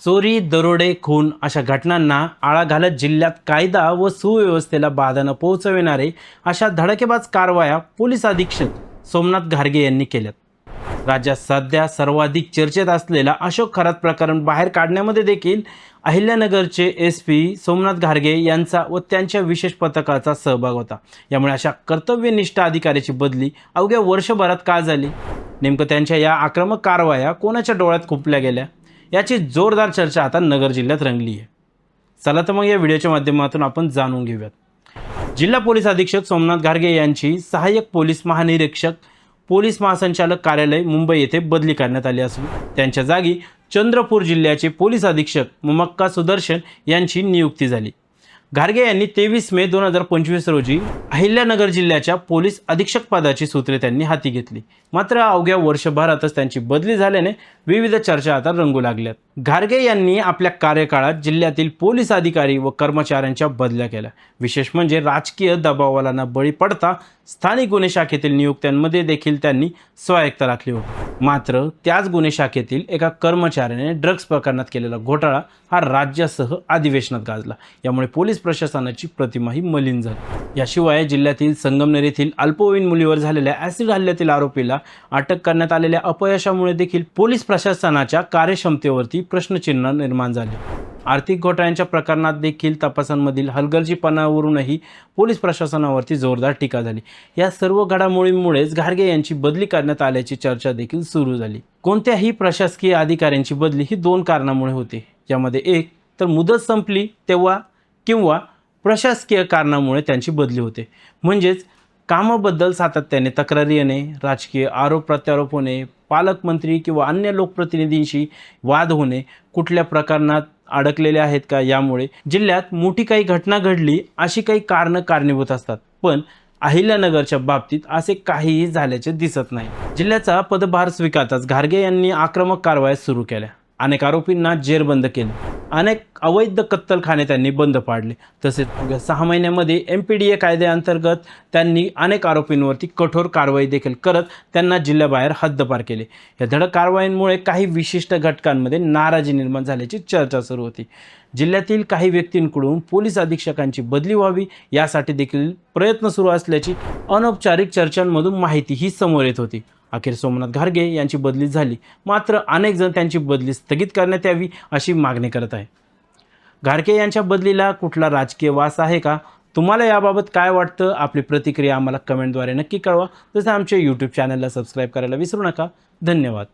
चोरी, दरोडे, खून अशा घटनांना आळा घालत जिल्ह्यात कायदा व सुव्यवस्थेला बाधा न पोहोचविणारे अशा धडकेबाज कारवाया पोलीस अधीक्षक सोमनाथ घारगे यांनी केल्यात. राज्यात सध्या सर्वाधिक चर्चेत असलेला अशोक खरात प्रकरण बाहेर काढण्यामध्ये देखील अहिल्यानगरचे एस.पी. सोमनाथ घारगे यांचा व त्यांच्या विशेष पथकाचा सहभाग होता. यामुळे अशा कर्तव्यनिष्ठ अधिकाऱ्याची बदली अवघ्या वर्षभरात का झाली? नेमकं त्यांच्या या आक्रमक कारवाया कोणाच्या डोळ्यात खुपल्या गेल्या याची जोरदार चर्चा आता नगर जिल्ह्यात रंगली आहे. चला तर मग या व्हिडिओच्या माध्यमातून आपण जाणून घेऊयात. जिल्हा पोलीस अधीक्षक सोमनाथ घारगे यांची सहाय्यक पोलीस महानिरीक्षक पोलीस महासंचालक कार्यालय मुंबई येथे बदली करण्यात आली असून त्यांच्या जागी चंद्रपूर जिल्ह्याचे पोलीस अधीक्षक मुमक्का सुदर्शन यांची नियुक्ती झाली. घारगे यांनी 23 मे 2025 रोजी अहिल्यानगर जिल्ह्याच्या पोलीस अधीक्षक पदाची सूत्रे त्यांनी हाती घेतली. मात्र अवघ्या वर्षभरातच त्यांची बदली झाल्याने विविध चर्चा आता रंगू लागल्यात. घारगे यांनी आपल्या कार्यकाळात जिल्ह्यातील पोलीस अधिकारी व कर्मचाऱ्यांच्या बदल्या केल्या. विशेष म्हणजे राजकीय दबावाला न बळी पडता स्थानिक गुन्हे शाखेतील नियुक्त्यांमध्ये देखील त्यांनी स्वायत्ता राखली होती. मात्र त्याच गुन्हे शाखेतील एका कर्मचाऱ्याने ड्रग्ज प्रकरणात केलेला घोटाळा हा राज्यासह अधिवेशनात गाजला. यामुळे पोलीस प्रशासनाची प्रतिमाही मलिन झाली. याशिवाय जिल्ह्यातील संगमनेर येथील अल्पवयीन मुलीवर झालेल्या ॲसिड हल्ल्यातील आरोपीला अटक करण्यात आलेल्या अपयशामुळे देखील पोलीस प्रशासनाच्या कार्यक्षमतेवरती प्रश्नचिन्ह निर्माण झाले. आर्थिक घोटाळ्यांच्या प्रकरणात देखील तपासांमधील हलगर्जीपणावरूनही पोलीस प्रशासनावरती जोरदार टीका झाली. या सर्व घडामोडींमुळेच घारगे यांची बदली करण्यात आल्याची चर्चा देखील सुरू झाली. कोणत्याही प्रशासकीय अधिकाऱ्यांची बदली ही 2 कारणामुळे होते, ज्यामध्ये एक तर मुदत संपली तेव्हा किंवा प्रशासकीय कारणामुळे त्यांची बदली होते. म्हणजेच कामाबद्दल सातत्याने तक्रारी येणे, राजकीय आरोप प्रत्यारोप होणे, पालकमंत्री किंवा अन्य लोकप्रतिनिधींशी वाद होणे, कुठल्या प्रकरणात अडकलेले आहेत का, यामुळे जिल्ह्यात मोठी काही घटना घडली अशी काही कारणं कारणीभूत असतात. पण अहिल्यानगरच्या बाबतीत असे काहीही झाल्याचे दिसत नाही. जिल्ह्याचा पदभार स्वीकारताच घारगे यांनी आक्रमक कारवाया सुरू केल्या. अनेक आरोपींना जेरबंद केले, अनेक अवैध कत्तलखाने त्यांनी बंद पाडले. तसेच 6 महिन्यामध्ये MPDA कायद्याअंतर्गत त्यांनी अनेक आरोपींवरती कठोर कारवाई देखील करत त्यांना जिल्ह्याबाहेर हद्दपार केले. या धडक कारवाईंमुळे काही विशिष्ट घटकांमध्ये नाराजी निर्माण झाल्याची चर्चा सुरू होती. जिल्ह्यातील काही व्यक्तींकडून पोलीस अधीक्षकांची बदली व्हावी यासाठी देखील प्रयत्न सुरू असल्याची अनौपचारिक चर्चांमधून माहितीही समोर येत होती. अखेर सोमनाथ घारगे यांची बदली झाली. मात्र अनेक जण त्यांची बदली स्थगित करण्यात यावी अशी मागणी करत आहे. घारगे यांच्या बदलीला कुठला राजकीय वास आहे का? तुम्हाला याबाबत काय वाटतं? आपली प्रतिक्रिया आम्हाला कमेंटद्वारे नक्की कळवा. तसं आमच्या YouTube चॅनलला सबस्क्राईब करायला विसरू नका. धन्यवाद.